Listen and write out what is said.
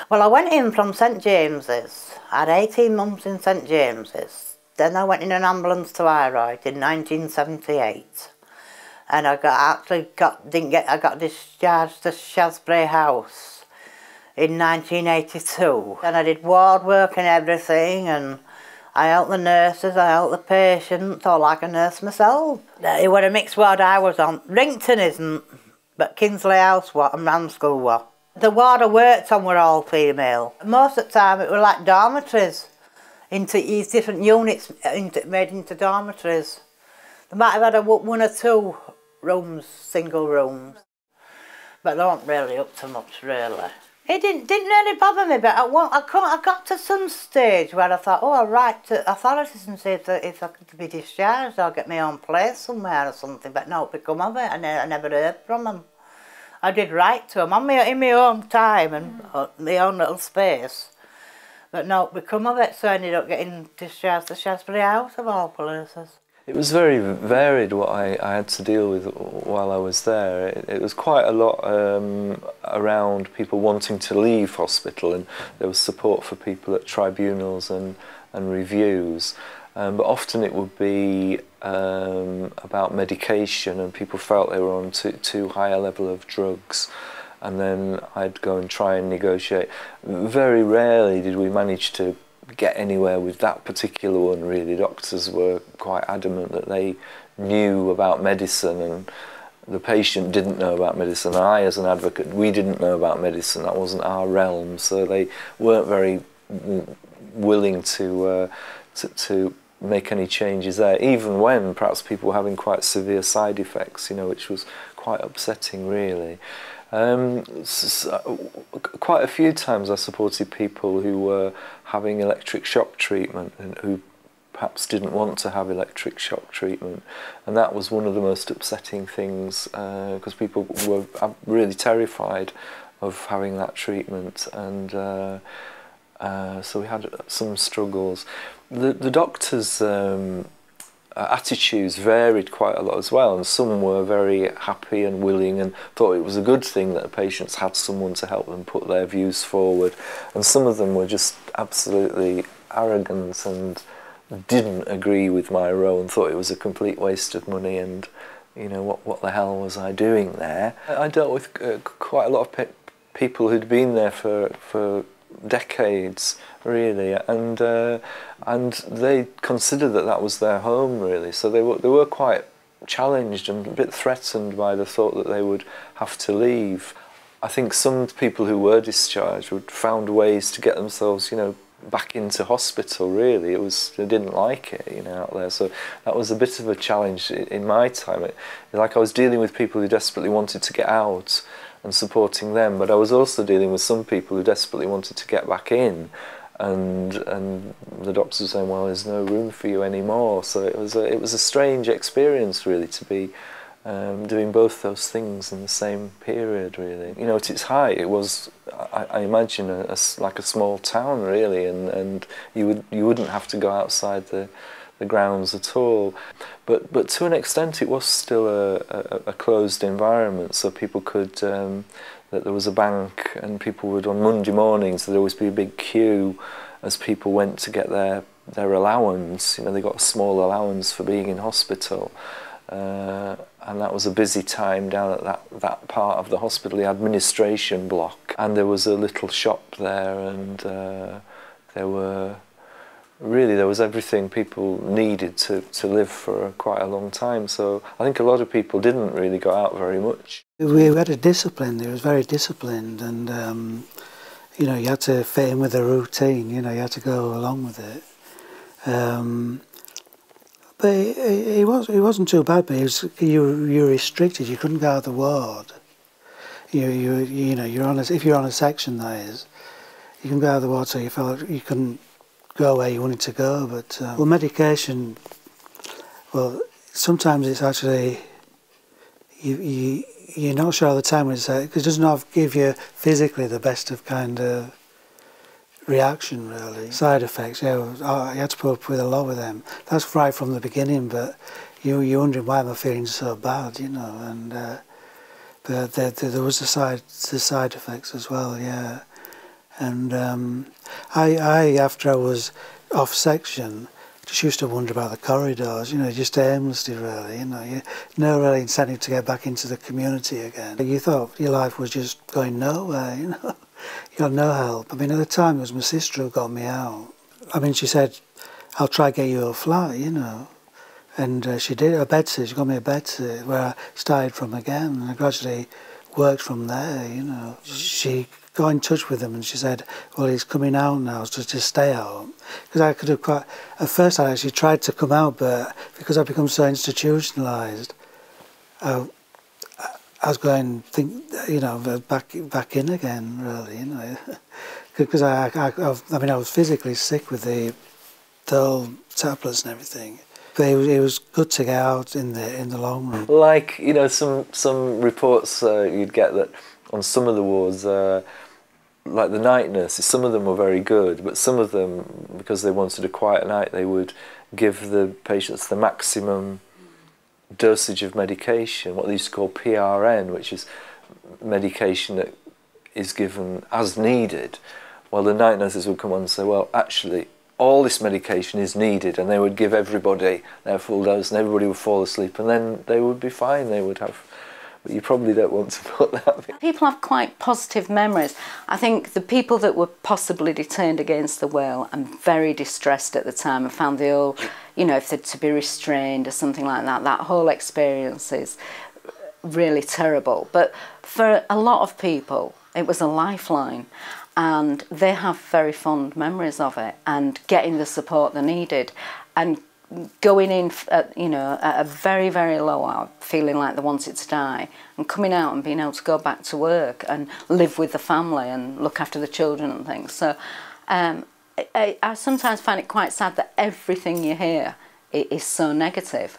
Well, I went in from St James's. I had 18 months in St James's. Then I went in an ambulance to Highroyds in 1978. And I got discharged to Shaftesbury House in 1982. And I did ward work and everything, and I helped the nurses, I helped the patients, all like a nurse myself. It was a mixed ward I was on. Rington isn't, but Kingsley House was, and Ramskull was. The ward I worked on were all female. Most of the time it were like dormitories, into these different units made into dormitories. They might have had one or two rooms, single rooms, but they weren't really up to much, really. It didn't really bother me, but I got to some stage where I thought, oh, I'll write to authorities and see if I could be discharged or get my own place somewhere or something, but no, it become of it, and I never heard from them. I did write to them in my own time and my own little space, but no, it become of it, so I ended up getting discharged to Shaftesbury House of all places. It was very varied what I had to deal with while I was there. It was quite a lot around people wanting to leave hospital, and there was support for people at tribunals and reviews. But often it would be about medication, and people felt they were on too high a level of drugs, and then I'd go and try and negotiate. Very rarely did we manage to get anywhere with that particular one, really. Doctors were quite adamant that they knew about medicine and the patient didn't know about medicine. I, as an advocate, we didn't know about medicine. That wasn't our realm, so they weren't very willing to make any changes there, even when perhaps people were having quite severe side effects, you know, which was quite upsetting, really. Quite a few times I supported people who were having electric shock treatment and who perhaps didn't want to have electric shock treatment, and that was one of the most upsetting things, because people were really terrified of having that treatment, and so we had some struggles. The doctors' attitudes varied quite a lot as well, and some were very happy and willing and thought it was a good thing that the patients had someone to help them put their views forward, and some of them were just absolutely arrogant and didn't agree with my role and thought it was a complete waste of money, and you know, what the hell was I doing there? I dealt with quite a lot of people who'd been there for decades, really, and they considered that was their home, really, so they were quite challenged and a bit threatened by the thought that they would have to leave. I think some people who were discharged would found ways to get themselves, you know, back into hospital, really. They didn't like it, you know, out there, so that was a bit of a challenge in my time. Like I was dealing with people who desperately wanted to get out and supporting them, but I was also dealing with some people who desperately wanted to get back in, and the doctors were saying, well, there's no room for you anymore. So it was a strange experience, really, to be doing both those things in the same period, really. You know, at its height, it was, I imagine, like a small town, really, and you wouldn't have to go outside the grounds at all, but to an extent it was still a closed environment, so people could, that there was a bank and people would, on Monday mornings, there'd always be a big queue as people went to get their allowance. You know, they got a small allowance for being in hospital, and that was a busy time down at that part of the hospital, the administration block, and there was a little shop there, and there was everything people needed to live for quite a long time. So I think a lot of people didn't really go out very much. We had a discipline. It was very disciplined, and you know, you had to fit in with the routine. You know, you had to go along with it. But it wasn't too bad. But you were restricted. You couldn't go out of the ward. You know, if you're on a section, that is, you can go out of the ward, so you felt you couldn't go where you wanted to go. But well, medication, well, sometimes it's actually you're not sure all the time when it's because it doesn't give you physically the best of kind of reaction, really. Side effects, yeah, you had to put up with a lot of them. That's right from the beginning, but you're wondering, why am I feeling so bad, you know? And but there was the side effects as well, yeah. And I, after I was off section, just used to wonder about the corridors, you know, just aimlessly really, you know, no really incentive to get back into the community again. You thought your life was just going nowhere, you know, you got no help. I mean, at the time it was my sister who got me out. I mean, she said, I'll try to get you a flat, you know. And she did, a bedsit, she got me a bedsit where I started from again, and I gradually worked from there, you know. She got in touch with him and she said, well, he's coming out now, so just stay out. Because I could have quite, at first I actually tried to come out, but because I'd become so institutionalised, I was going to think, you know, back in again, really, you know. Because I mean, I was physically sick with the old tablets and everything. But it was good to get out in the long run. Like, you know, some reports you'd get that on some of the wards, like the night nurses, some of them were very good, but some of them, because they wanted a quiet night, they would give the patients the maximum dosage of medication, what they used to call PRN, which is medication that is given as needed. Well, the night nurses would come on and say, well, actually, all this medication is needed, and they would give everybody their full dose and everybody would fall asleep and then they would be fine, they would have, but you probably don't want to put that. People have quite positive memories. I think the people that were possibly detained against the will and very distressed at the time and found the whole, you know, if they're to be restrained or something like that, that whole experience is really terrible. But for a lot of people, it was a lifeline. And they have very fond memories of it and getting the support they needed and going in at, you know, at a very, very low hour, feeling like they wanted to die, and coming out and being able to go back to work and live with the family and look after the children and things. So I sometimes find it quite sad that everything you hear is so negative.